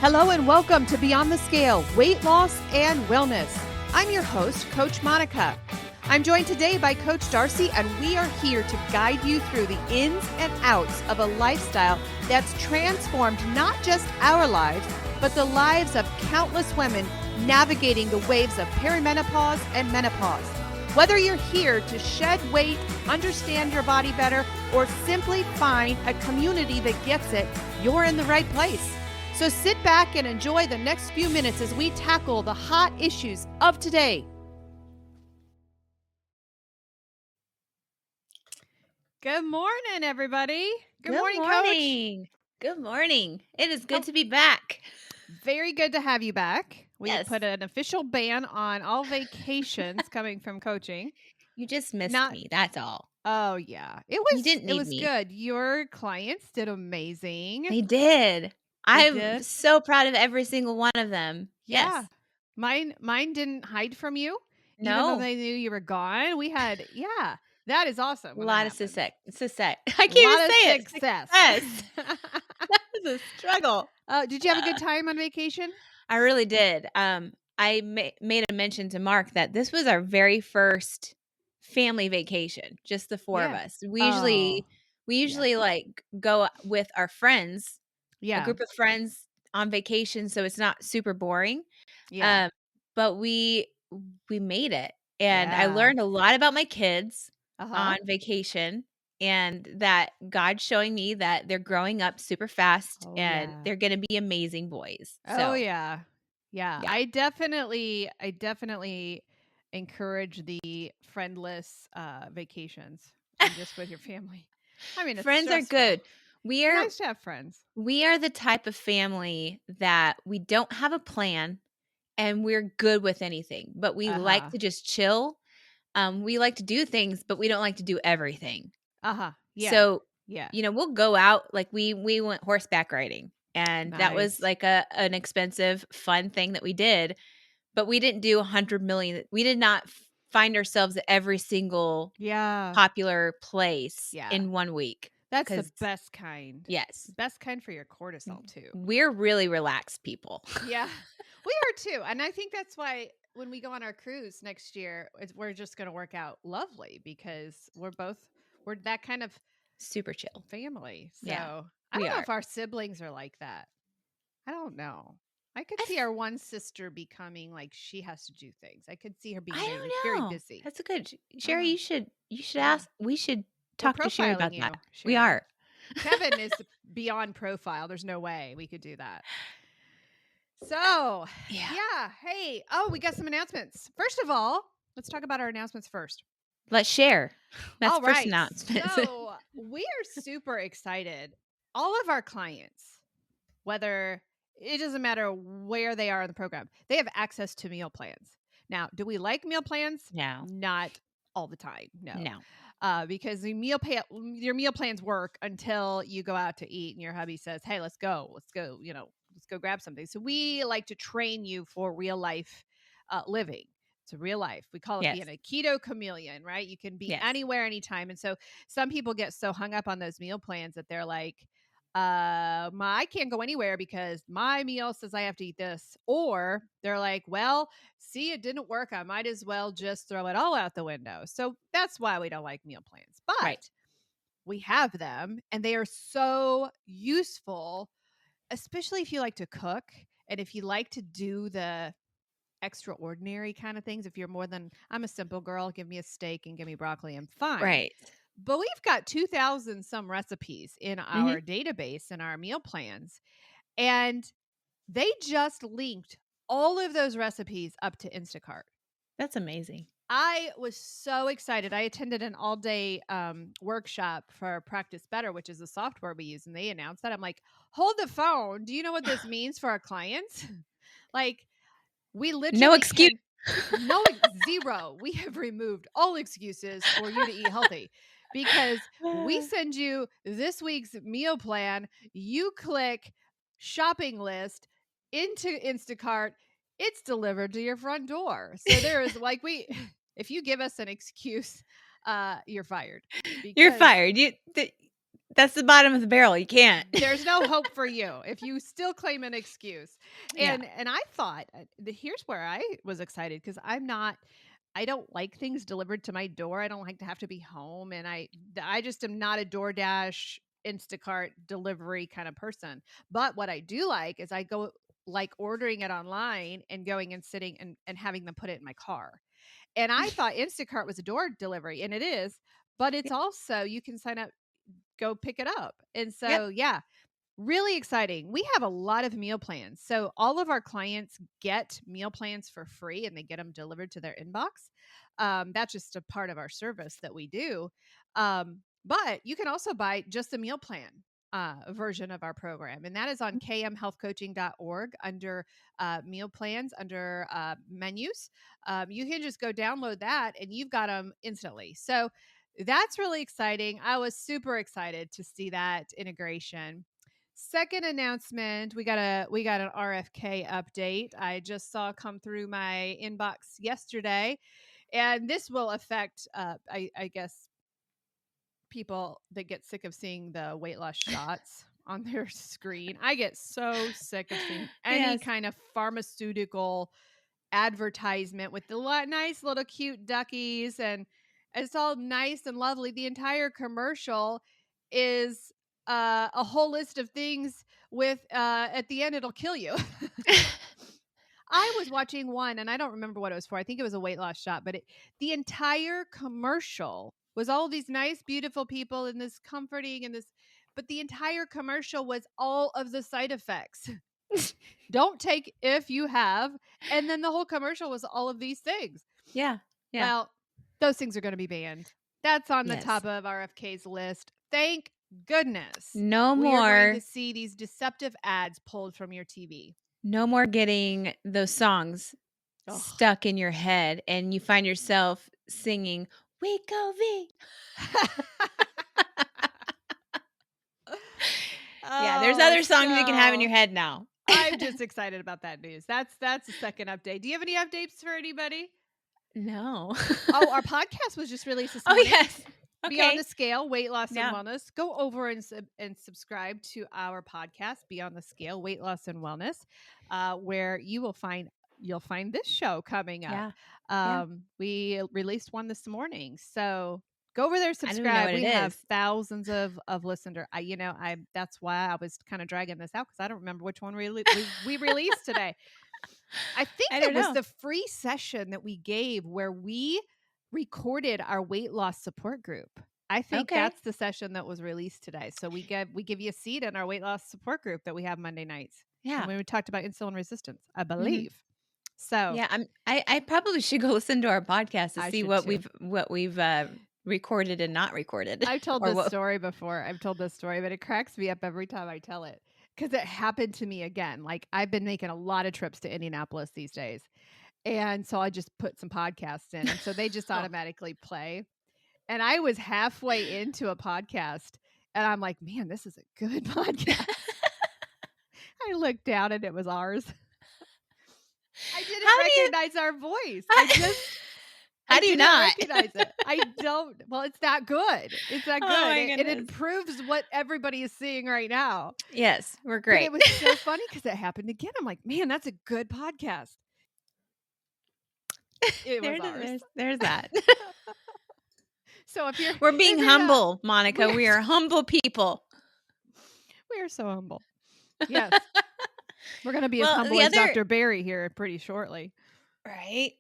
Hello and welcome to Beyond the Scale, Weight Loss and Wellness. I'm your host, Coach Monica. I'm joined today by Coach Darcy, and we are here to guide you through the ins and outs of a lifestyle that's transformed not just our lives, but the lives of countless women navigating the waves of perimenopause and menopause. Whether you're here to shed weight, understand your body better, or simply find a community that gets it, you're in the right place. So sit back and enjoy the next few minutes as we tackle the hot issues of today. Good morning, everybody. Good morning, Coach. Good morning. It is good to be back. Very good to have you back. We Yes. put an official ban on all vacations coming from coaching. You just missed me. That's all. Oh, yeah. It was me. Good. Your clients did amazing. They did. I'm so proud of every single one of them. Yeah. Yes. Mine didn't hide from you. No. Even though they knew you were gone. We had, that is awesome. A lot of success. I can't even say it. Success. That was a struggle. Did you have a good time on vacation? I really did. I made a mention to Mark that this was our very first family vacation, just the four of us. We usually like go with our friends, a group of friends on vacation, so it's not super boring. Yeah. But we made it, and I learned a lot about my kids on vacation, and that God's showing me that they're growing up super fast, and they're going to be amazing boys. So. Yeah. I definitely encourage the friendless vacations and just with your family. I mean, friends stressful. Are good. It's nice to have friends. We are the type of family that we don't have a plan, and we're good with anything, but we like to just chill. We like to do things, but we don't like to do everything. Yeah. So, we'll go out. Like we went horseback riding, and that was like an expensive, fun thing that we did, but we didn't do 100 million. We did not find ourselves at every single popular place in 1 week. That's the best kind. Yes. Best kind for your cortisol, too. We're really relaxed people. Yeah, we are, too. And I think that's why when we go on our cruise next year, we're just going to work out lovely because we're that kind of super chill family. So I don't know if our siblings are like that. I don't know. I could see our one sister becoming like she has to do things. I could see her being very busy. That's a good. Sherry, you should ask. We should talk to Sherry about that. Sherry. We are. Kevin is beyond profile. There's no way we could do that. So, hey. Oh, we got some announcements. First of all, let's talk about our announcements first. Let's share. That's all first right. announcement. So, we are super excited. All of our clients, whether it doesn't matter where they are in the program, they have access to meal plans. Now, do we like meal plans? No. Not all the time. No. Because your meal plans work until you go out to eat and your hubby says, hey, let's go, let's go grab something. So we like to train you for real life living. It's a real life. We call it being a keto chameleon, right? You can be anywhere, anytime. And so some people get so hung up on those meal plans that they're like, I can't go anywhere because my meal says I have to eat this. Or they're like, well, see, it didn't work. I might as well just throw it all out the window. So that's why we don't like meal plans. But we have them, and they are so useful, especially if you like to cook and if you like to do the extraordinary kind of things. If you're I'm a simple girl, give me a steak and give me broccoli, I'm fine. Right. But we've got 2,000 some recipes in our database and our meal plans. And they just linked all of those recipes up to Instacart. That's amazing. I was so excited. I attended an all-day workshop for Practice Better, which is the software we use. And they announced that. I'm like, hold the phone. Do you know what this means for our clients? Like, we literally no excuse. Zero. We have removed all excuses for you to eat healthy. Because we send you this week's meal plan, you click shopping list into Instacart, it's delivered to your front door. So there is if you give us an excuse, you're fired. You're fired. That's the bottom of the barrel. You can't. There's no hope for you if you still claim an excuse. Yeah. And I thought here's where I was excited because I don't like things delivered to my door. I don't like to have to be home, and I just am not a DoorDash, Instacart delivery kind of person. But what I do like is I go like ordering it online and going and sitting and having them put it in my car. And I thought Instacart was a door delivery, and it is, but it's Yep. also you can sign up, go pick it up. And Yep. so, yeah, really exciting. We have a lot of meal plans. So all of our clients get meal plans for free and they get them delivered to their inbox. That's just a part of our service that we do. But you can also buy just a meal plan version of our program. And that is on kmhealthcoaching.org under meal plans, under menus. You can just go download that and you've got them instantly. So that's really exciting. I was super excited to see that integration. Second announcement, we got an RFK update. I just saw come through my inbox yesterday, and this will affect I guess people that get sick of seeing the weight loss shots on their screen. I get so sick of seeing any Yes. kind of pharmaceutical advertisement with the nice little cute duckies, and it's all nice and lovely. The entire commercial is a whole list of things with at the end it'll kill you. I was watching one and I don't remember what it was for. I think it was a weight loss shot, but the entire commercial was all these nice, beautiful people and this comforting and this, but the entire commercial was all of the side effects. Don't take if you have. And then the whole commercial was all of these things. Yeah. Yeah. Well, those things are going to be banned. That's on the Yes. top of RFK's list. Thank goodness. No We are going more. to see these deceptive ads pulled from your TV. No more getting those songs Ugh. stuck in your head and you find yourself singing Weekovee. Yeah, there's other songs you can have in your head now. I'm just excited about that news. That's the second update. Do you have any updates for anybody? No. Oh, our podcast was just released this Oh, morning. yes. Be on Okay. the Scale, Weight Loss Yeah. and Wellness. Go over and subscribe to our podcast, Be on the Scale, Weight Loss and Wellness, where you'll find this show coming up. Yeah. We released one this morning, so go over there, I don't even know subscribe. what We it have is. thousands of listeners. That's why I was kind of dragging this out because I don't remember which one we released today. I think I it don't was know. the free session that we gave where we recorded our weight loss support group. I think Okay. that's the session that was released today. So we give you a seat in our weight loss support group that we have Monday nights. Yeah. When we talked about insulin resistance, I Mhm. believe. So Yeah, I probably should go listen to our podcast to I see should what too. we've recorded and not recorded. I've told Or this what. story before. I've told this story, but it cracks me up every time I tell it because it happened to me again. Like I've been making a lot of trips to Indianapolis these days. And so I just put some podcasts in, and so they just Oh. automatically play. And I was halfway into a podcast, and I'm like, "Man, this is a good podcast." I looked down, and it was ours. I didn't How do you recognize our voice. How do you didn't not? recognize it. I don't. Well, it's that good. It's that Oh good. my It goodness. improves what everybody is seeing right now. Yes, we're But great. it was so funny because it happened again. I'm like, "Man, that's a good podcast." It was ours. There's that. So if you're We're being if you're not- humble, Monica. We are humble people. we are so humble. Yes. We're going to be as Well, humble the as other Dr. Barry here pretty shortly. right.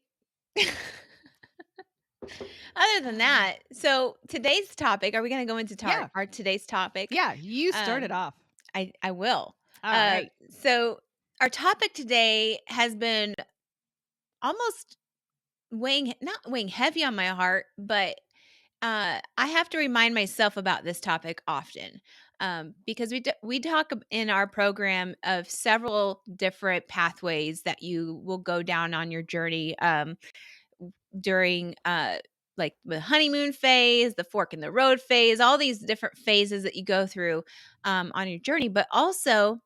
Other than that, so today's topic, are we going to go into Yeah. our today's topic? Yeah, you started off. I will. All right. So our topic today has been almost not weighing heavy on my heart, but I have to remind myself about this topic often because we talk in our program of several different pathways that you will go down on your journey during like the honeymoon phase, the fork in the road phase, all these different phases that you go through on your journey. But also,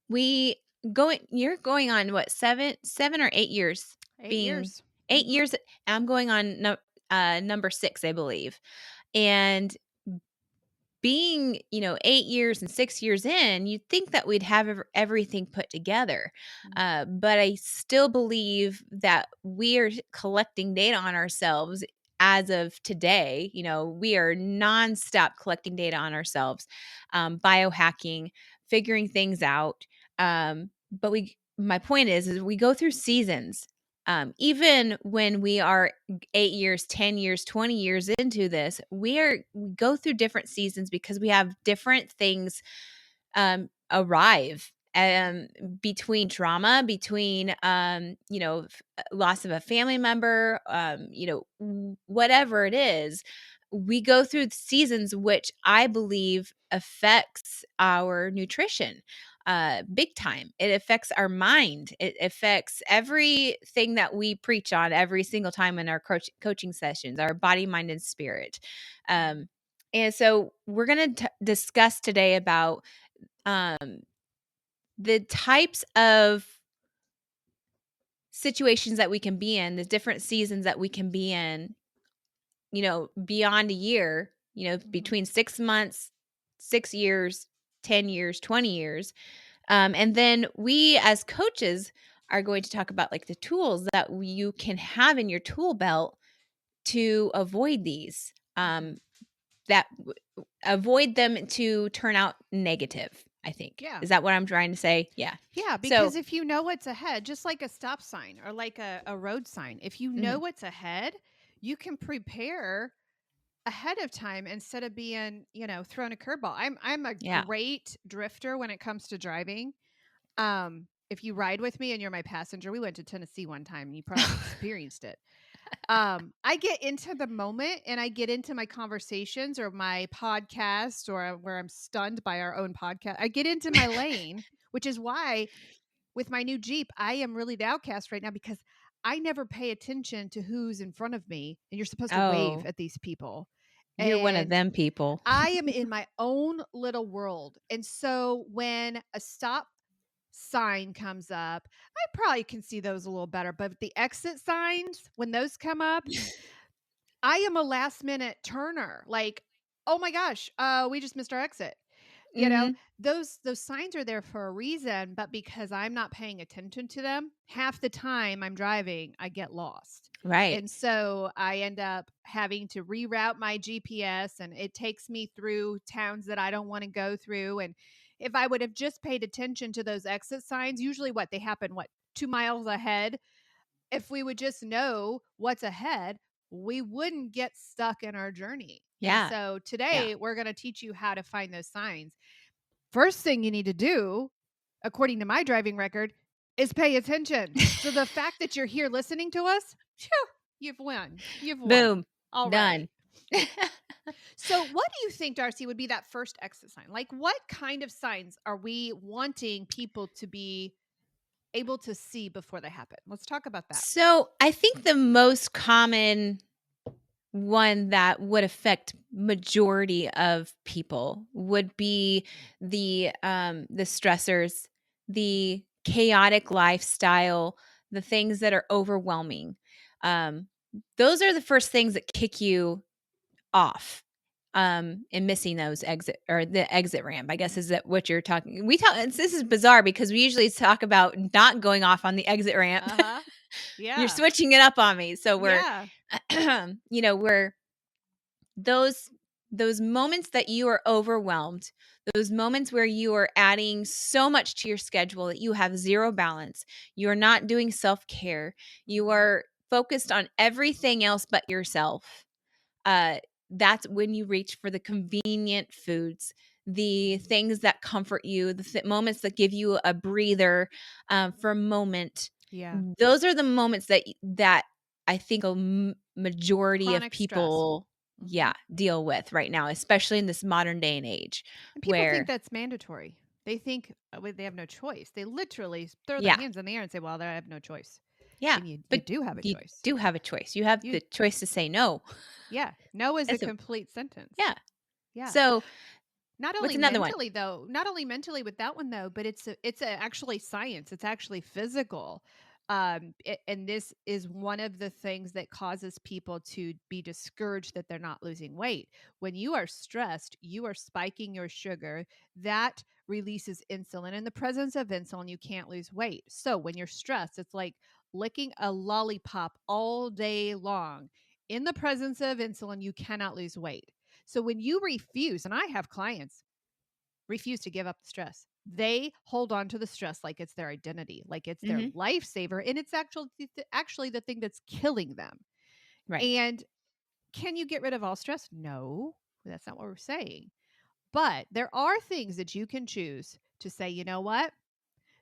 you're going on what 7 or 8 years 8 being years. 8 years. I'm going on number 6, I believe. And being, 8 years and 6 years in, you'd think that we'd have everything put together. Mm, But I still believe that we are collecting data on ourselves as of today. We are nonstop collecting data on ourselves, biohacking, figuring things out. But my point is we go through seasons. Even when we are 8 years, 10 years, 20 years into this, we go through different seasons because we have different things arrive between trauma, between loss of a family member, whatever it is. We go through seasons which I believe affects our nutrition big time. It affects our mind. It affects everything that we preach on every single time in our coaching sessions, our body, mind, and spirit. mm, Um, and so we're going to discuss today about um, the types of situations that we can be in, the different seasons that we can be in, beyond a year, mhm. between 6 months, 6 years, 10 years, 20 years. And then we as coaches are going to talk about like the tools that you can have in your tool belt to avoid these, Mhm. that avoid them to turn out negative, I think. Yeah. Is that what I'm trying to say? Yeah. Yeah, So, because if you know what's ahead, just like a stop sign or like a road sign, if you know mhm, what's ahead, you can prepare ahead of time instead of being, thrown a curveball. I'm a yeah. great drifter when it comes to driving. If you ride with me and you're my passenger, we went to Tennessee one time and you probably experienced it. I get into the moment and I get into my conversations or my podcast or where I'm stunned by our own podcast. I get into my lane, which is why with my new Jeep, I am really the outcast right now because I never pay attention to who's in front of me. And you're supposed to wave Oh, at these people. you're one of And them people. I am in my own little world. And so when a stop sign comes up, I probably can see those a little better. But the exit signs, when those come up, I am a last minute turner. Like, oh my gosh, we just missed our exit. You know, Mhm. those signs are there for a reason, but because I'm not paying attention to them, half the time I'm driving, I get lost. Right. And so I end up having to reroute my GPS and it takes me through towns that I don't want to go through. And if I would have just paid attention to those exit signs, usually they happen 2 miles ahead, if we would just know what's ahead, we wouldn't get stuck in our journey. And Yeah. so Yeah. today we're going to teach you how to find those signs. First thing you need to do, according to my driving record, is pay attention. So the fact that you're here listening to us, phew, you've won. You've won Boom. Done. already. So what do you think, Darcy, would be that first exit sign? Like what kind of signs are we wanting people to be able to see before they happen? Let's talk about that. So, I think the most common one that would affect majority of people would be the stressors, the chaotic lifestyle, the things that are overwhelming. Um, those are the first things that kick you off, and missing those exit or the exit ramp, I guess, is that what you're talking we talk this is bizarre because we usually talk about not going off on the exit ramp. Uh-huh. You're Yeah. switching it up on me. So we're, Yeah. we're those those moments that you are overwhelmed, those moments where you are adding so much to your schedule that you have zero balance, you are not doing self-care, you Mhm. are focused on everything else but yourself. uh, that's when you reach for the convenient foods, the Mhm. things that comfort you, the moments that give you a breather, for a moment. Yeah. Those are the moments that I think a majority of Chronic stress. people, Mhm. yeah, deal with right now, especially in this modern day and age, And people think where, that's mandatory. They think they have no choice. They literally throw their yeah, hands in the air and say, "Well, I have no choice." yeah, And you but do have a you choice. do have a choice. You have You the choice to say no. Yeah. No is a It's a complete sentence. Yeah. Yeah. So Not what's only another one? mentally though, not only mentally with that one though, but it's actually science. It's actually physical. And this is one of the things that causes people to be discouraged that they're not losing weight. When you are stressed, you are spiking your sugar. That releases insulin. In the presence of insulin, you can't lose weight. So when you're stressed, it's like licking a lollipop all day long. In the presence of insulin, you cannot lose weight. So when you refuse, and I have clients refuse to give up the stress. They hold on to the stress like it's their identity, like it's their Mhm. lifesaver, and it's actually the thing that's killing them. Right. And can you get rid of all stress? No, that's not what we're saying. But there are things that you can choose to say, you know what?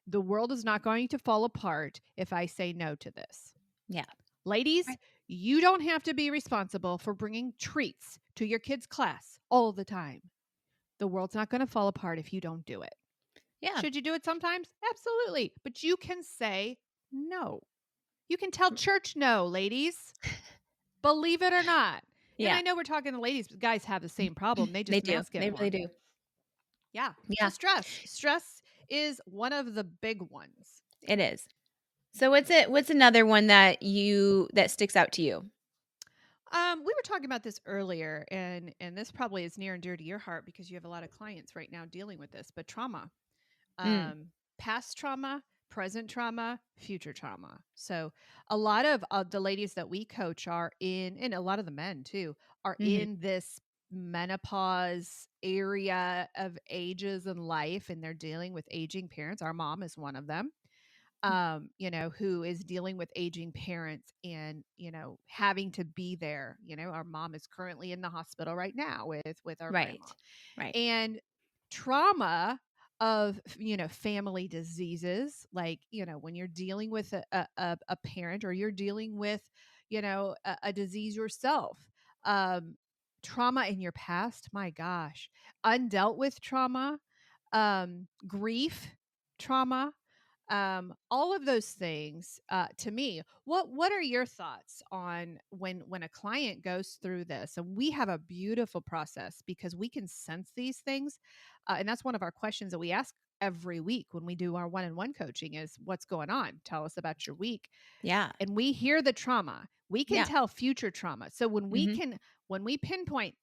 The world is not going to fall apart if I say no to this. Yeah. Ladies, Right. you don't have to be responsible for bringing treats to your kids' class all the time. The world's not going to fall apart if you don't do it. Yeah. Should you do it sometimes? Absolutely. But you can say no. You can tell church no, ladies. Believe it or not. And Yeah. I know we're talking to ladies, but guys have the same problem. They They just do. mask it They really more. do. Yeah. So Yeah, stress is one of the big ones. it is. So what's another one that sticks out to you? We were talking about this earlier, and this probably is near and dear to your heart because you have a lot of clients right now dealing with this. But trauma, Mm. past trauma, present trauma, future trauma. So a lot of the ladies that we coach are in, and a lot of the men too, are Mhm. in this menopause area of ages in life, and they're dealing with aging parents. Our mom is one of them, who is dealing with aging parents and, having to be there. Our mom is currently in the hospital right now with our grandma. Right. Right. And trauma of, family diseases, like, when you're dealing with a parent, or you're dealing with, a disease yourself. Um, Trauma in your past, my gosh, undealt with trauma, grief, trauma, all of those things. To me, what are your thoughts on when a client goes through this? And we have a beautiful process because we can sense these things, and that's one of our questions that we ask every week when we do our one-on-one coaching is, what's going on? Tell us about your week. Yeah. And we hear the trauma, we can Yeah. tell future trauma. So Mhm. when we pinpoint,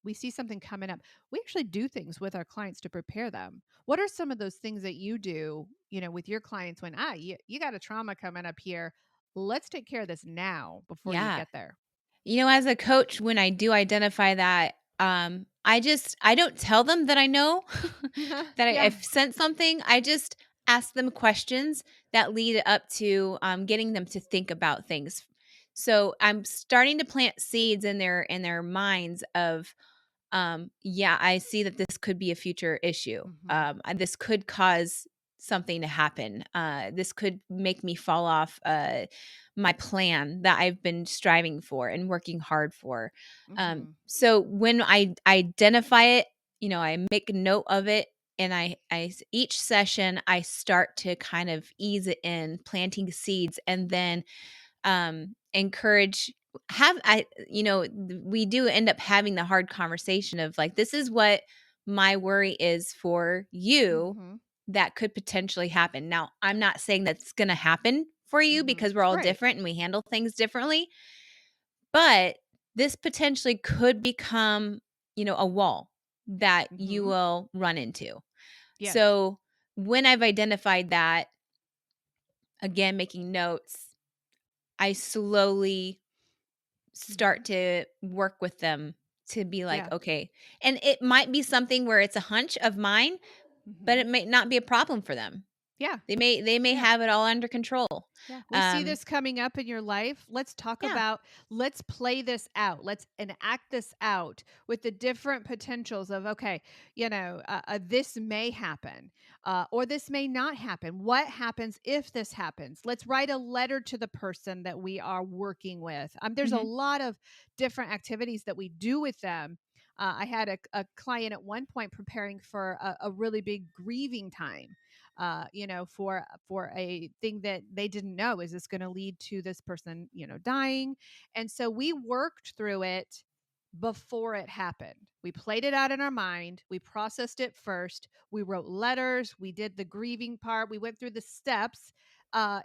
we see something coming up, we actually do things with our clients to prepare them. What are some of those things that you do, with your clients when, you got a trauma coming up here? Let's take care of this now before you Yeah. get there. As a coach, when I do identify that, I don't tell them that I know that Yeah. I've sent something. I just ask them questions that lead up to getting them to think about things. So I'm starting to plant seeds in their minds of, yeah, I see that this could be a future issue. Hmm. This could cause something to happen. This could make me fall off my plan that I've been striving for and working hard for. Hmm. So when I identify it, I make a note of it, and each session I start to kind of ease it in, planting seeds, and then encourage have I you know we do end up having the hard conversation of like, this is what my worry is for you Hmm. that could potentially happen. Now, I'm not saying that's going to happen for you Hmm. because we're all Right. different and we handle things differently, but this potentially could become, a wall that you Hmm. will run into. Yes. So, when I've identified that, again making notes, I slowly Hmm. start to work with them to be like, Yeah. okay. And it might be something where it's a hunch of mine, but Hmm. it may not be a problem for them. Yeah. They may Yeah. have it all under control. Yeah, we see Um, this coming up in your life. yeah. Let's play this out. Let's enact this out with the different potentials of, okay, this may happen, or this may not happen. What happens if this happens? Let's write a letter to the person that we are working with. There's a Mhm. lot of different activities that we do with them. I had a client at one point preparing for a really big grieving time, for a thing that they didn't know, is this going to lead to this person, dying. And so we worked through it before it happened. We played it out in our mind. We processed it first. We wrote letters. We did the grieving part. We went through the steps.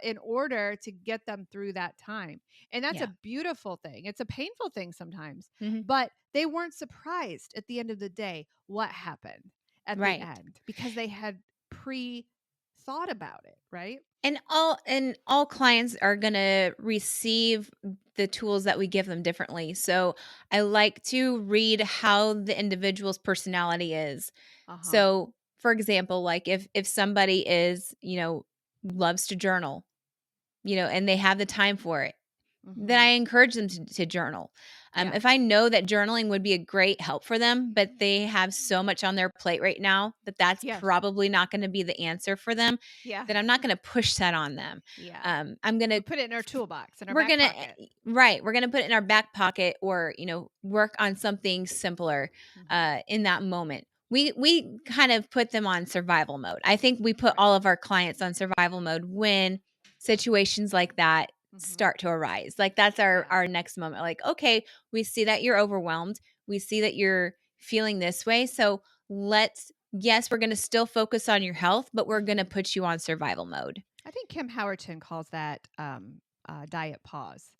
in order to get them through that time. And that's a Yeah. beautiful thing. It's a painful thing sometimes, Mhm. but they weren't surprised at the end of the day what happened at the Right. end because they had pre thought about it, right? And all clients are going to receive the tools that we give them differently. So I like to read how the individual's personality is. Uh huh. So for example, like if somebody is, loves to journal, and they have the time for it, then I Hmm. encourage them to journal. Yeah. If I know that journaling would be a great help for them, but they have so much on their plate right now that that's Yes. probably not going to be the answer for them, Yeah. then I'm not going to push that on them. Yeah. I'm going We to put it in our toolbox, in our we're back gonna pocket. right, we're gonna put it in our back pocket, or work on something simpler Hmm. in that moment. We kind of put them on survival mode. I think we put Right. all of our clients on survival mode when situations like that Hmm. start to arise. Like that's our Yeah. our next moment. Like, okay, we see that you're overwhelmed. We see that you're feeling this way. So let's yes, we're gonna still focus on your health, but we're gonna Hmm. put you on survival mode. I think Kim Howerton calls that diet pause.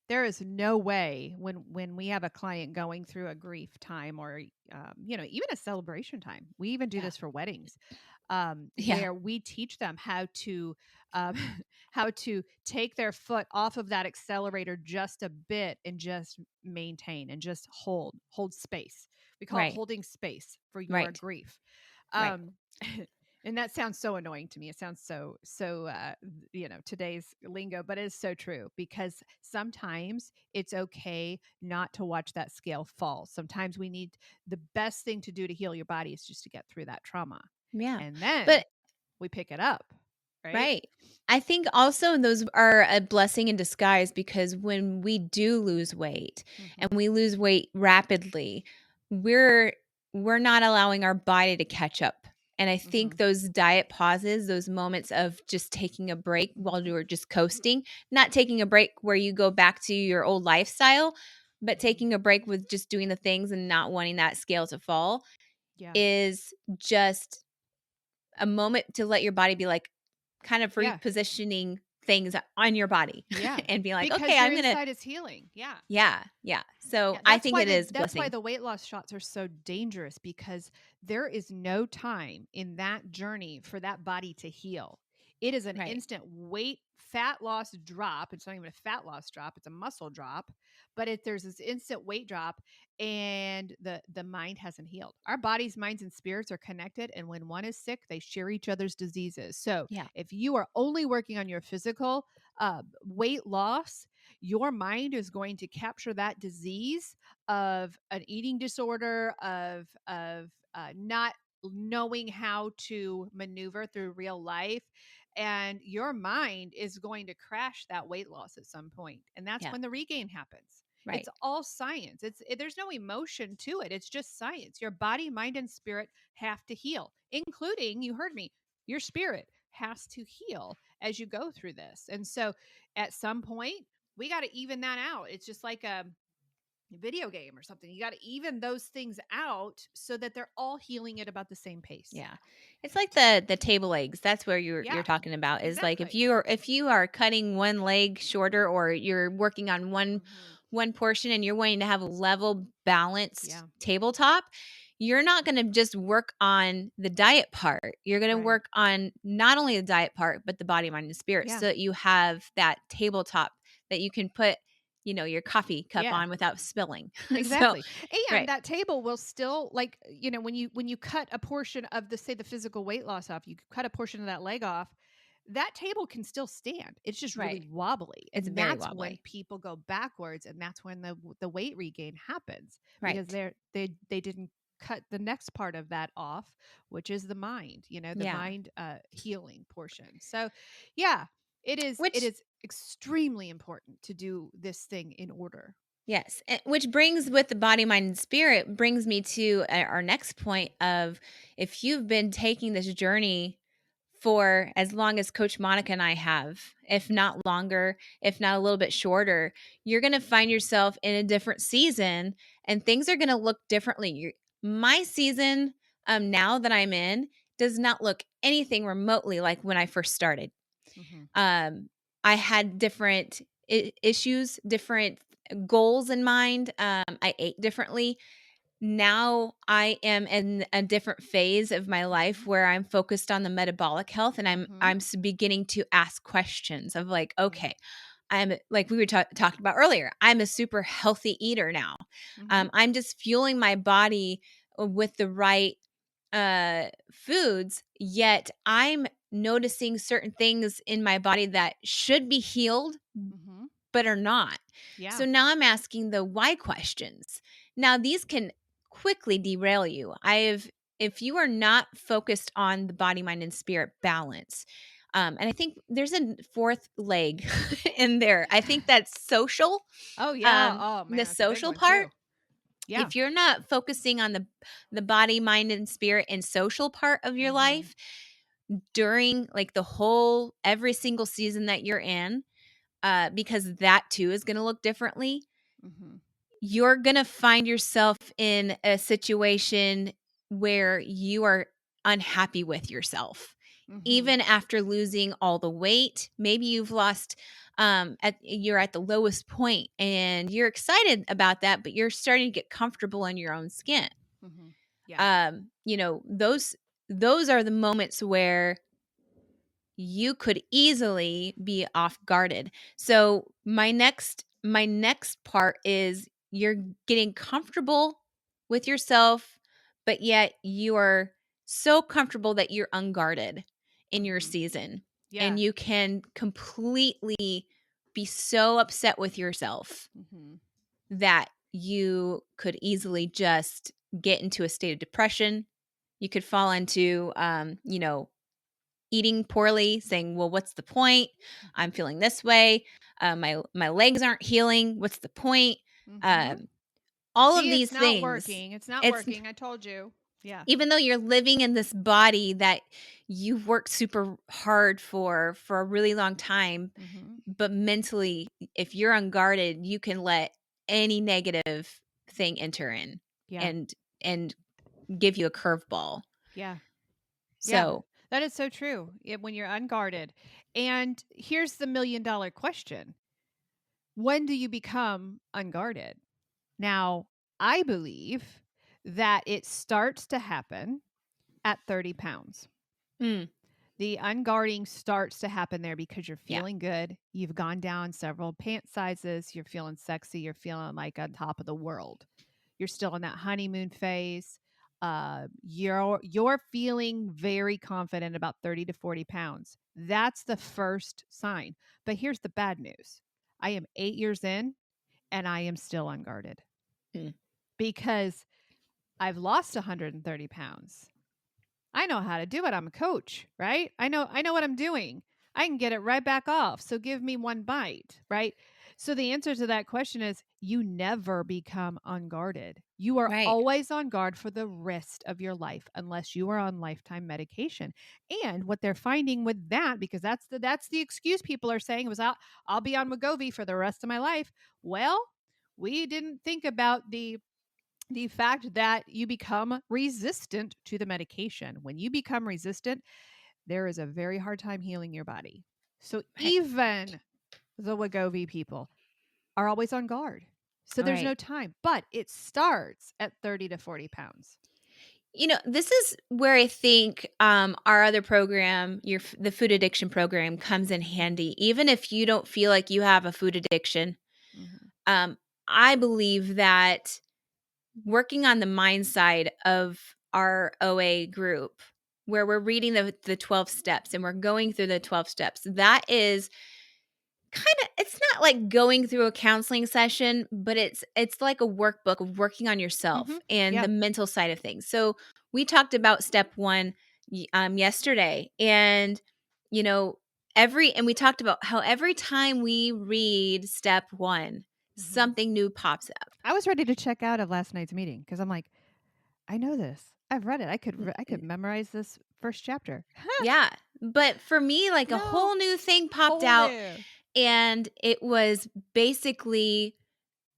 There is no way when we have a client going through a grief time or even a celebration time. We even do Yeah. this for weddings, Yeah. where we teach them how to um, how to take their foot off of that accelerator just a bit and just maintain and just hold space. We call it Right. holding space for your Right. grief. Right. Um, and that sounds so annoying to me. It sounds so today's lingo, but it's so true because sometimes it's okay not to watch that scale fall. Sometimes we need the best thing to do to heal your body is just to get through that trauma. Yeah. And then But we pick it up, right? right. I think also those are a blessing in disguise, because when we do lose weight and Mhm. we lose weight rapidly, we're we're not allowing our body to catch up. And I think Mhm. those diet pauses, those moments of just taking a break while Mhm. you're just coasting, not taking a break where you go back to your old lifestyle, but Mhm. taking a break with just doing the things and not wanting that scale to fall, Yeah. is just a moment to let your body be like, kind of Yeah. repositioning things on your body Yeah. and be like, Because "Okay, your I'm gonna." inside is healing. Yeah. Yeah, yeah. So, Yeah, I think it is that's why blessing. the weight loss shots are so dangerous because there is no time in that journey for that body to heal. It is an Right. instant weight fat loss drop. It's not even a fat loss drop, it's a muscle drop, but there's this instant weight drop and the mind hasn't healed. Our bodies, minds and spirits are connected and when one is sick, they share each other's diseases. So, Yeah, if you are only working on your physical weight loss, your mind is going to capture that disease of an eating disorder of not knowing how to maneuver through real life, and your mind is going to crash that weight loss at some point, and that's yeah, when the regain happens. It's right. all science. There's no emotion to it. It's just science. Your body, mind and spirit have to heal, including, you heard me, your spirit has to heal as you go through this. And so at some point we got to even that out. It's just like a video game or something. You got to even those things out so that they're all healing at about the same pace. Yeah. It's like the table legs. That's where you're Yeah, talking about, is like if exactly. you are cutting one leg shorter, or you're working on one Hmm. one portion and you're wanting to have a level balanced Yeah, tabletop, you're not going to just work on the diet part. You're going to right. work on not only the diet part but the body, mind and spirit, Yeah, so that you have that tabletop that you can put, your coffee cup yeah. on without spilling. So, Exactly. And right. that table will still like, when you cut a portion of the say the physical weight loss off, you cut a portion of that leg off, that table can still stand. It's just really Right. wobbly. It's And very that's when wobbly. people go backwards and that's when the weight regain happens because Right. they didn't cut the next part of that off, which is the mind, the Yeah. mind healing portion. So, yeah, it Which is extremely important to do this thing in order. Yes, which brings, with the body, mind, and spirit, brings me to our next point of, if you've been taking this journey for as long as Coach Monica and I have, if not longer, if not a little bit shorter, you're going to find yourself in a different season and things are going to look differently. My season, now that I'm in, does not look anything remotely like when I first started. Mhm. I had different issues, different goals in mind. I ate differently. Now I am in a different phase of my life Mhm. where I'm focused on the metabolic health, and Mhm. I'm beginning to ask questions of like, Yeah. okay, I'm like we were talking about earlier. I'm a super healthy eater now. Mhm. I'm just fueling my body with the right foods, yet I'm noticing certain things in my body that should be healed Mhm. but are not. Yeah. So now I'm asking the why questions. Now these can quickly derail you. If you are not focused on the body, mind, and spirit balance, and I think there's a fourth leg in there. I think that's social. Oh, yeah. Oh, The man, that's a big social one part. too. Yeah. If you're not focusing on the body, mind, and spirit and social part of your Mhm. life during like the whole every single season that you're in, because that too is going to look differently. Mhm. You're going to find yourself in a situation where you are unhappy with yourself. Mhm. Even after losing all the weight, maybe you've lost you're at the lowest point and you're excited about that, but you're starting to get comfortable in your own skin. Mhm. Yeah. You know, those are the moments where you could easily be off guarded. So my next part is you're getting comfortable with yourself, but yet you are so comfortable that you're unguarded in your Mhm. season. And Yeah. you can completely be so upset with yourself Mhm. that you could easily just get into a state of depression. You could fall into eating poorly, saying, "Well, what's the point? I'm Mhm. feeling this way. My legs aren't healing. What's the point?" Mhm. Um, all of See, it's these not things. working. It's not It's working. I told you. Yeah. even though you're living in this body that you've worked super hard for a really long time, Mhm. but mentally, if you're unguarded, you can let any negative thing enter in Yeah. and and give you a curveball. Yeah. Yeah. So, That is so true. When you're unguarded. And here's the $1,000,000 question. When do you become unguarded? Now, I believe that it starts to happen at 30 pounds. mm, The unguarding starts to happen there because you're yeah, feeling good. You've gone down several pant sizes. You're feeling sexy. You're feeling like on top of the world. You're still in that honeymoon phase. You're feeling very confident about 30 to 40 pounds. That's the first sign. But here's the bad news. I am 8 years in and I am still unguarded mm, because I've lost 130 pounds. I know how to do it. I'm a coach, right? I know what I'm doing. I can get it right back off. So give me one bite, right? So the answer to that question is you never become unguarded. You are right, always on guard for the rest of your life unless you are on lifetime medication. And what they're finding with that, because that's the excuse people are saying was I'll be on Wegovy for the rest of my life. Well, we didn't think about the fact that you become resistant to the medication. When you become resistant, there is a very hard time healing your body. So right, even the Wegovy people are always on guard. So there's right. no time, but it starts at 30 to 40 pounds. You know, this is where I think our other program, the food addiction program, comes in Mhm. handy. Even if you don't feel like you have a food addiction, Mhm. um, I believe that working on the mind side of our OA group, where we're reading the 12 steps and we're going through the 12 steps, that is kinda it's not like going through a counseling session, but it's like a workbook of working on yourself Mhm. and Yeah. the mental side of things. So, we talked about step 1 yesterday, and, you know, we talked about how every time we read step 1, Mhm. something new pops up. I was ready to check out of last night's meeting because I'm like, I know this. I've read it. N I could n memorize this first chapter. Yeah, but for me, like, a No, whole new thing popped whole out, new. and it was basically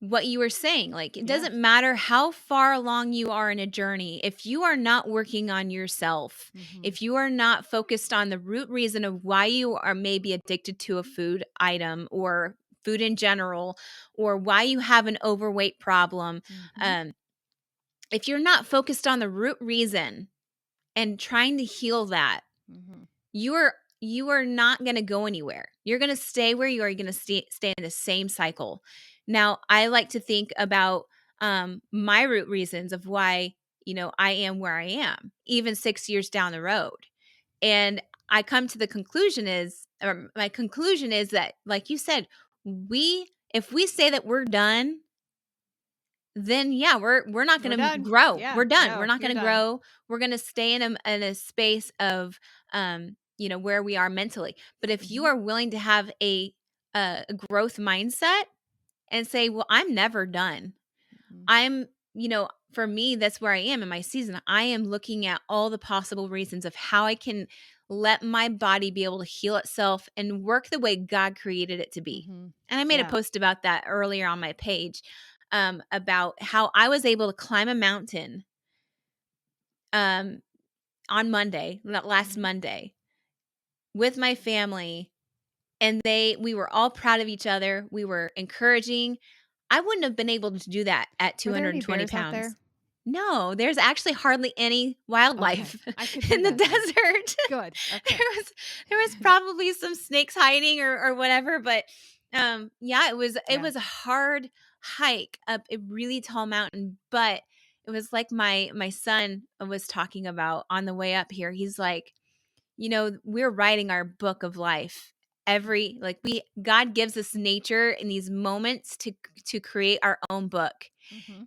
what you were saying, like, it doesn't matter how far along you are in a journey, if you are not working on yourself, if you are not focused on the root reason of why you are maybe addicted to a food item or food in general, or why you have an overweight problem, um, if you're not focused on the root reason and trying to heal that, you are not going to go anywhere. You're going to stay where you are. You're going to stay in the same cycle. Now, I like to think about my root reasons of why, I am where I am, even 6 years down the road. And I come to the conclusion or my conclusion is that, like you said, if we say that we're done, then yeah, we're not We're gonna done. grow. Yeah. We're done. We're No, not you're gonna done. grow. We're gonna stay in a space of where we are mentally. But if you are willing to have a growth mindset and say, well, I'm never done. I'm, for me, that's where I am in my season. I am looking at all the possible reasons of how I can let my body be able to heal itself and work the way God created it to be. And I made a Yeah. post about that earlier on my page, about how I was able to climb a mountain on Monday, last Monday, with my family. And we were all proud of each other. We were encouraging. I wouldn't have been able to do that at Were there 220 any bears out pounds. there? No, there's actually hardly any Okay. wildlife I could in hear the that then. desert. Good. Okay. There was probably some snakes hiding or whatever, but yeah, it Yeah. was a hard hike up a really tall mountain, but it was like my son was talking about on the way up here. He's like, we're writing our book of life. God gives us nature in these moments to create our own book.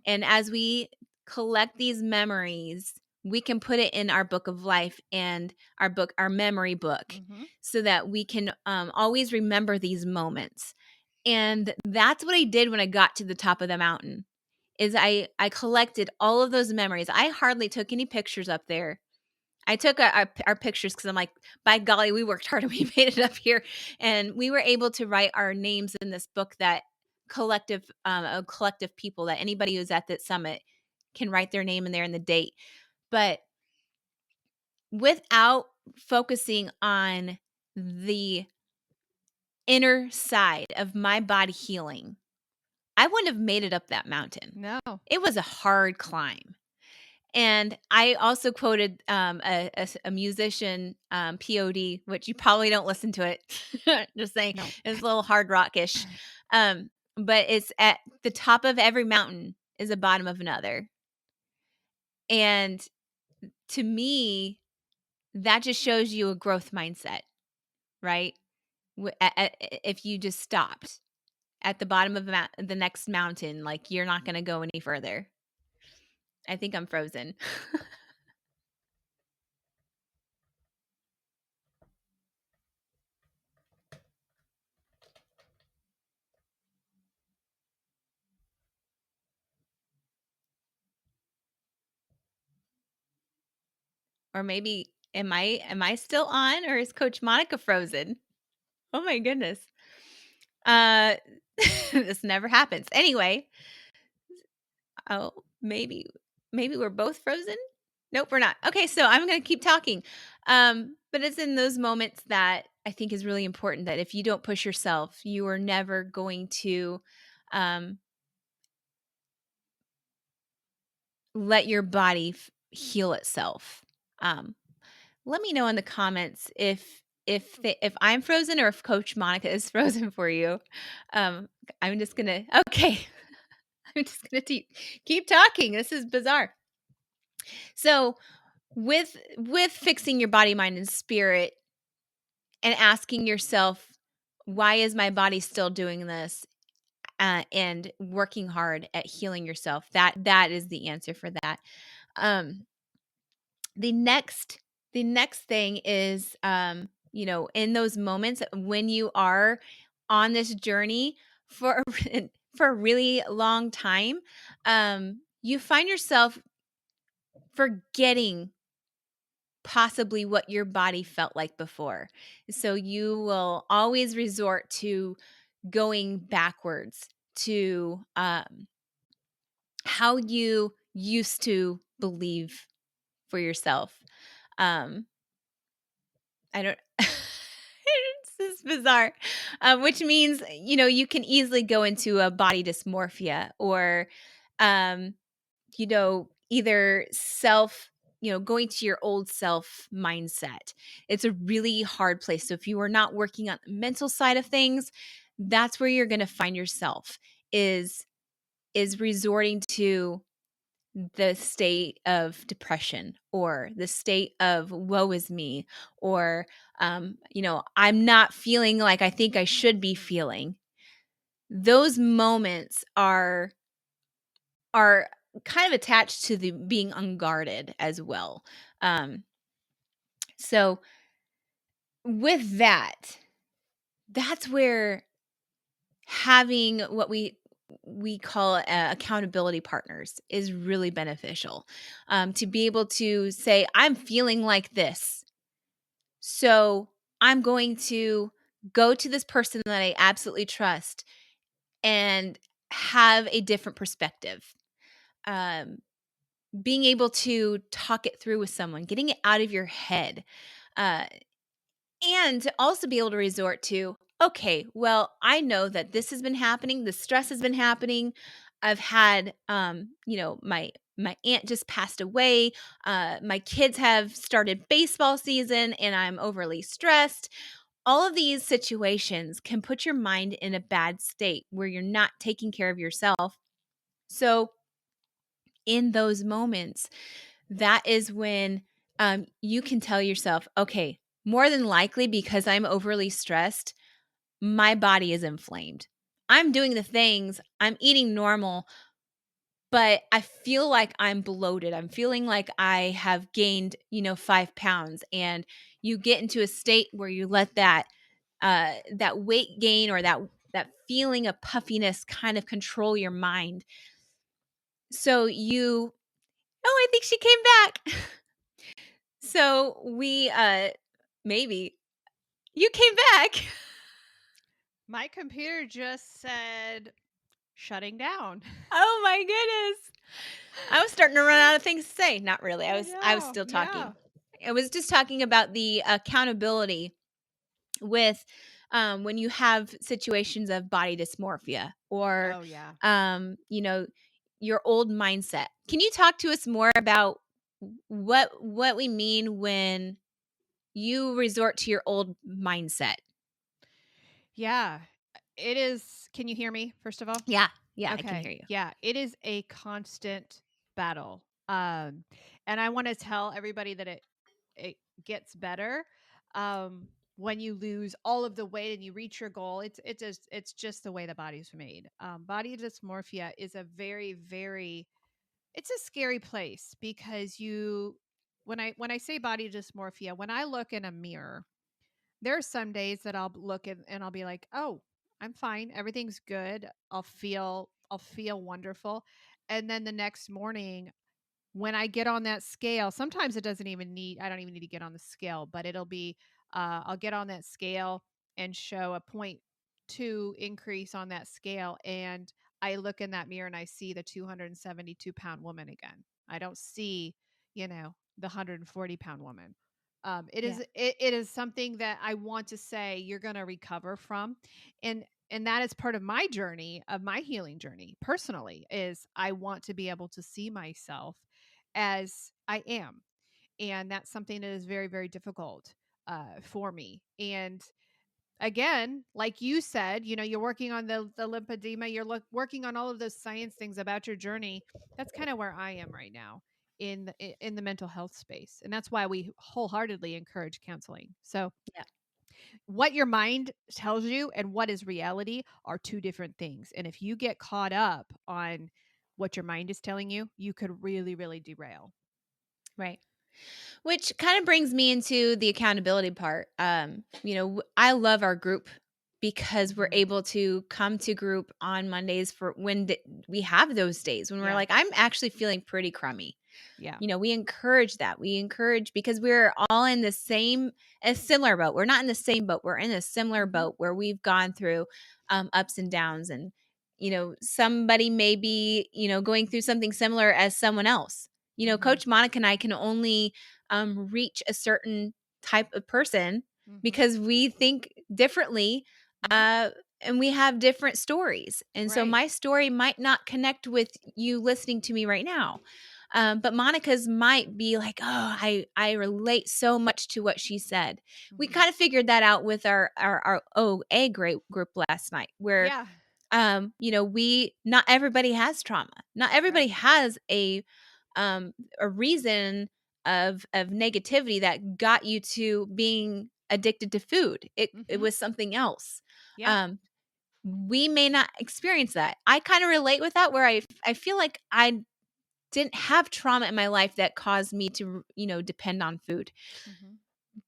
And as we collect these memories, we can put it in our book of life and our memory book, so that we can always remember these moments. And that's what I did when I got to the top of the mountain. Is I collected all of those memories. I hardly took any pictures up there. I took our pictures because I'm like, by golly, we worked hard and we made it up here, and we were able to write our names in this book that a collective people that anybody who's at that summit can write their name in there and the date. But without focusing on the inner side of my body healing, I wouldn't have made it up that mountain. No. It was a hard climb. And I also quoted a musician, POD, which you probably don't listen to it. Just saying, No. it's a little hard rockish. But it's at the top of every mountain is the bottom of another. And to me, that just shows you a growth mindset, right? If you just stopped at the bottom of the next mountain, like, you're not going to go any further. I think I'm frozen. Or maybe am I still on, or is Coach Monica frozen? Oh my goodness. Uh this never happens. Anyway, oh, maybe we're both frozen? Nope, we're not. Okay, so I'm going to keep talking. But it's in those moments that I think is really important, that if you don't push yourself, you are never going to let your body heal itself. Let me know in the comments if I'm frozen or if Coach Monica is frozen for you. I'm just gonna okay. I'm just gonna keep talking. This is bizarre. So with fixing your body, mind, and spirit, and asking yourself, why is my body still doing this? And working hard at healing yourself. That is the answer for that. The next thing is, in those moments when you are on this journey for for a really long time, you find yourself forgetting possibly what your body felt like before. So you will always resort to going backwards to how you used to believe for yourself. Um, I don't. This is bizarre, which means you can easily go into a body dysmorphia or, either going to your old self mindset. It's a really hard place. So if you are not working on the mental side of things, that's where you're going to find yourself is resorting to the state of depression or the state of woe is me or I'm not feeling like I think I should be feeling. Those moments are kind of attached to the being unguarded as well. So with that's where having what we call accountability partners is really beneficial, to be able to say, I'm feeling like this, so I'm going to go to this person that I absolutely trust and have a different perspective. um, Being able to talk it through with someone, getting it out of your head, uh, and to also be able to resort to, okay, well, I know that this has been happening. The stress has been happening. I've had, my aunt just passed away. My kids have started baseball season and I'm overly stressed. All of these situations can put your mind in a bad state where you're not taking care of yourself. So, in those moments, that is when you can tell yourself, okay, more than likely because I'm overly stressed, my body is inflamed. I'm doing the things, I'm eating normal, but I feel like I'm bloated. I'm feeling like I have gained, 5 pounds. And you get into a state where you let that weight gain or that feeling of puffiness kind of control your mind. So I think she came back. So we maybe you came back. My computer just said shutting down. Oh my goodness. I was starting to run out of things to say. Not really. I I was know. still Yeah. talking. I was just talking about the accountability with when you have situations of body dysmorphia or Oh, yeah. um, you know, your old mindset. Can you talk to us more about what we mean when you resort to your old mindset? Yeah. It is. Can you hear me, first of all? Yeah. Yeah, I can Okay. hear you. Yeah. It is a constant battle. And I want to tell everybody that it gets better. When you lose all of the weight and you reach your goal, it's just the way the body's made. Body dysmorphia is a very, very, it's a scary place because when I say body dysmorphia, when I look in a mirror, there are some days that I'll look and I'll be like, "Oh, I'm fine. Everything's good. I'll feel wonderful." And then the next morning when I get on that scale, sometimes I don't even need to get on the scale, but it'll be, I'll get on that scale and show a point 2 increase on that scale. And I look in that mirror and I see the 272-pound woman again. I don't see, the 140-pound woman. It Yeah. is, it is something that I want to say you're going to recover from. And that is part of my journey, of my healing journey personally, is I want to be able to see myself as I am. And that's something that is very, very difficult for me. And again, like you said, you're working on the lymphedema, working on all of those science things about your journey. That's kind of where I am right now in the mental health space. And that's why we wholeheartedly encourage counseling. So, Yeah. what your mind tells you and what is reality are two different things. And if you get caught up on what your mind is telling you, you could really, really derail. Right. Which kind of brings me into the accountability part. I love our group because we're Mhm. able to come to group on Mondays for when we have those days when we're Yeah. like, I'm actually feeling pretty crummy. Yeah. We encourage that. We encourage because we're all in the same, a similar boat. We're not in the same boat. We're in a similar Mhm. boat where we've gone through ups and downs. And, somebody may be, going through something similar as someone else. Coach Monica and I can only reach a certain type of person because we think differently, and we have different stories. And so my story might not connect with you listening to me right now. But Monica's might be like, oh, I relate so much to what she said. We kind of figured that out with our OA group last night, where we not everybody has trauma. Not everybody has a reason of negativity that got you to being addicted to food. It was something else. We may not experience that. I kind of relate with that, where I feel like I didn't have trauma in my life that caused me to, depend on food.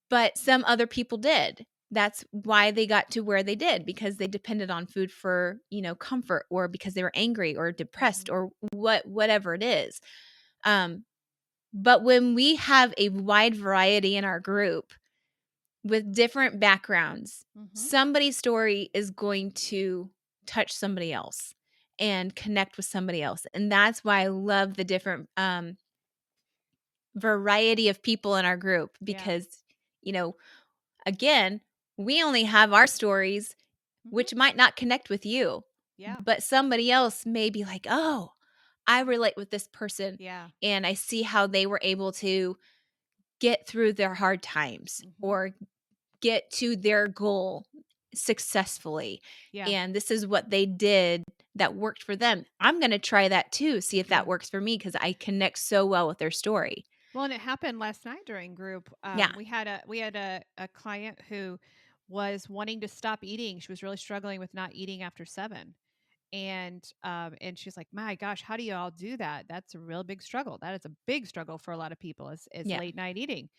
But some other people did. That's why they got to where they did, because they depended on food for, comfort, or because they were angry or depressed or whatever it is. But when we have a wide variety in our group with different backgrounds, somebody's story is going to touch somebody else and connect with somebody else. And that's why I love the different variety of people in our group, because, again, we only have our stories, which might not connect with you. But somebody else may be like, oh, I relate with this person. And I see how they were able to get through their hard times or get to their goal successfully. And this is what they did that worked for them. I'm going to try that too, see if that works for me, because I connect so well with their story. Well, and it happened last night during group. We had a client who was wanting to stop eating. She was really struggling with not eating after 7. And she's like, my gosh, how do you all do that? That's a real big struggle. That is a big struggle for a lot of people, is late night eating.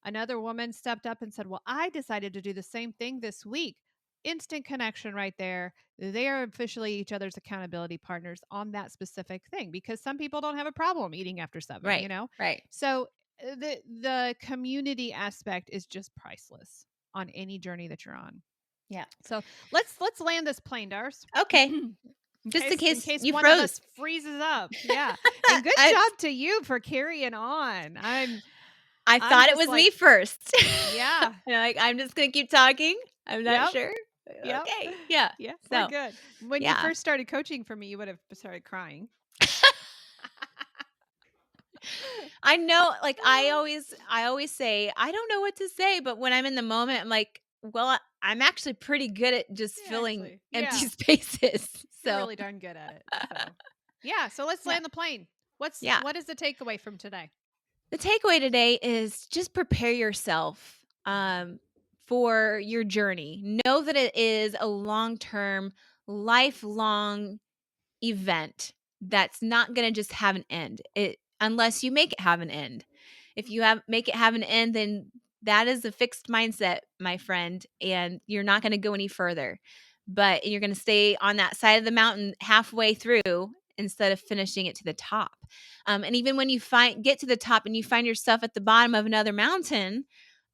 Another woman stepped up and said, well, I decided to do the same thing this week. Instant connection right there. They are officially each other's accountability partners on that specific thing, because some people don't have a problem eating after 7, Right. So the community aspect is just priceless on any journey that you're on. Yeah. So let's land this plane, Dars. Okay. Just in case you one froze. of us freezes up. Yeah. And good job to you for carrying on. I thought it was me first. Yeah. I'm just going to keep talking. I'm not sure. Yep. Okay. Yeah. Yeah. We're good. When you first started coaching for me, you would have started crying. I know, like I always say, I don't know what to say, but when I'm in the moment, I'm like, well, I'm actually pretty good at just filling empty spaces. You're really darn good at it. So so let's land the plane. What is the takeaway from today? The takeaway today is just prepare yourself for your journey. Know that it is a long-term, lifelong event that's not going to just have an end. Unless you make it have an end. If you make it have an end, then that is a fixed mindset, my friend, and you're not going to go any further. But you're going to stay on that side of the mountain halfway through instead of finishing it to the top. And even when you get to the top and you find yourself at the bottom of another mountain,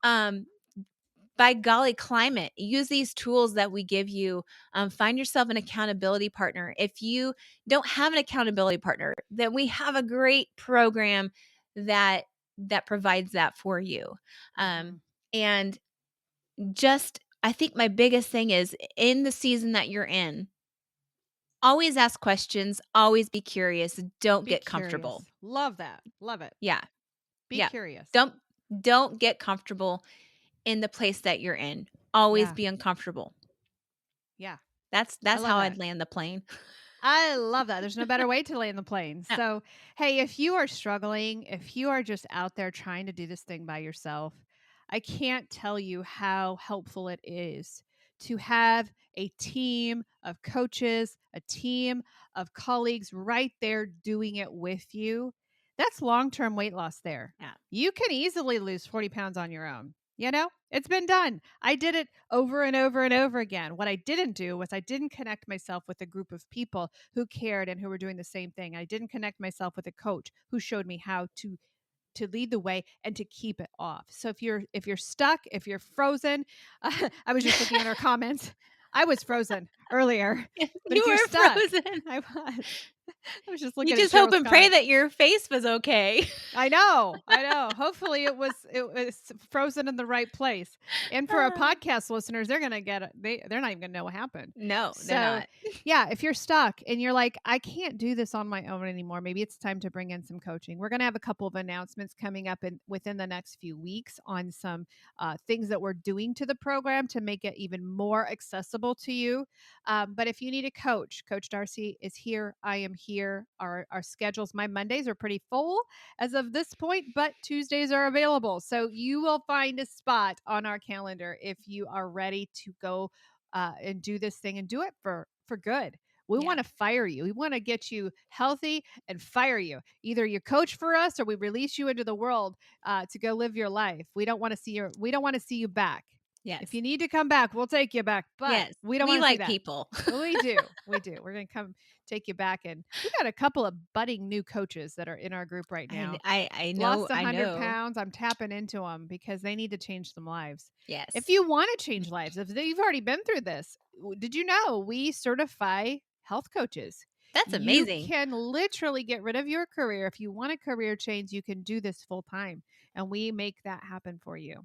by golly, climb it. Use these tools that we give you. Find yourself an accountability partner. If you don't have an accountability partner, then we have a great program that provides that for you. And just, I think my biggest thing is, in the season that you're in, always ask questions. Always be curious. Don't get comfortable. Love that. Love it. Yeah. Be curious. Don't get comfortable in the place that you're in. Always be uncomfortable. Yeah. That's how I'd land the plane. I love that. There's no better way to land the plane. So, hey, if you are struggling, if you are just out there trying to do this thing by yourself, I can't tell you how helpful it is to have a team of coaches, a team of colleagues right there doing it with you. That's long-term weight loss there. Yeah. You can easily lose 40 pounds on your own. It's been done. I did it over and over and over again. What I didn't do was I didn't connect myself with a group of people who cared and who were doing the same thing. I didn't connect myself with a coach who showed me how to lead the way and to keep it off. So if you're stuck, if you're frozen, I was just looking at our comments. I was frozen earlier. But You if you're were stuck, frozen. I was. I was just looking You at just hope Cheryl's and pray comment. that your face was okay. I know. Hopefully it was frozen in the right place. And for our podcast listeners, they're gonna get it. They're not even gonna know what happened. No, they're So not. yeah, if you're stuck and you're like, I can't do this on my own anymore, maybe it's time to bring in some coaching. We're gonna have a couple of announcements coming up within the next few weeks on some things that we're doing to the program to make it even more accessible to you. But if you need a coach, Coach Darcy is here. I am here. Our schedules, my Mondays are pretty full as of this point, but Tuesdays are available. So you will find a spot on our calendar if you are ready to go and do this thing and do it for good. We want to fire you. We want to get you healthy and fire you. Either you coach for us or we release you into the world to go live your life. We don't want to see you back. Yes. If you need to come back, we'll take you back. But yes. we don't want to see like that. people. We do. We're going to come take you back. And we got a couple of budding new coaches that are in our group right now. I know. Lost 100 pounds. I'm tapping into them because they need to change some lives. Yes. If you want to change lives, if you've already been through this, did you know we certify health coaches? That's amazing. You can literally get rid of your career. If you want a career change, you can do this full time. And we make that happen for you.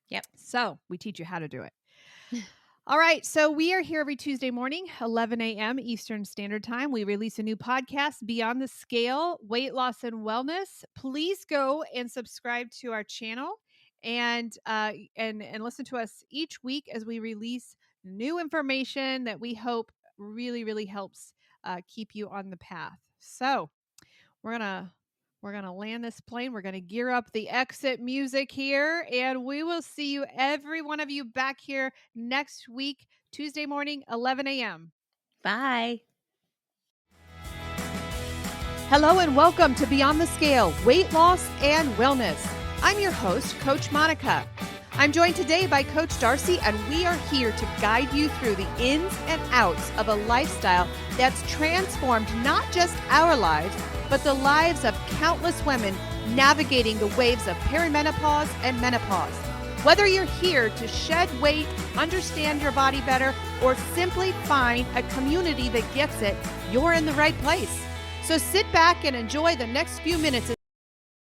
Yep. So we teach you how to do it. All right. So we are here every Tuesday morning, 11 a.m. Eastern Standard Time. We release a new podcast, Beyond the Scale, Weight Loss and Wellness. Please go and subscribe to our channel and listen to us each week as we release new information that we hope really, really helps keep you on the path. So we're gonna land this plane. We're gonna gear up the exit music here, and we will see you, every one of you, back here next week, Tuesday morning, 11 a.m. Bye. Hello and welcome to Beyond the Scale, Weight Loss and Wellness. I'm your host, Coach Monica. I'm joined today by Coach Darcy, and we are here to guide you through the ins and outs of a lifestyle that's transformed not just our lives, but the lives of countless women navigating the waves of perimenopause and menopause. Whether you're here to shed weight, understand your body better, or simply find a community that gets it, you're in the right place. So sit back and enjoy the next few minutes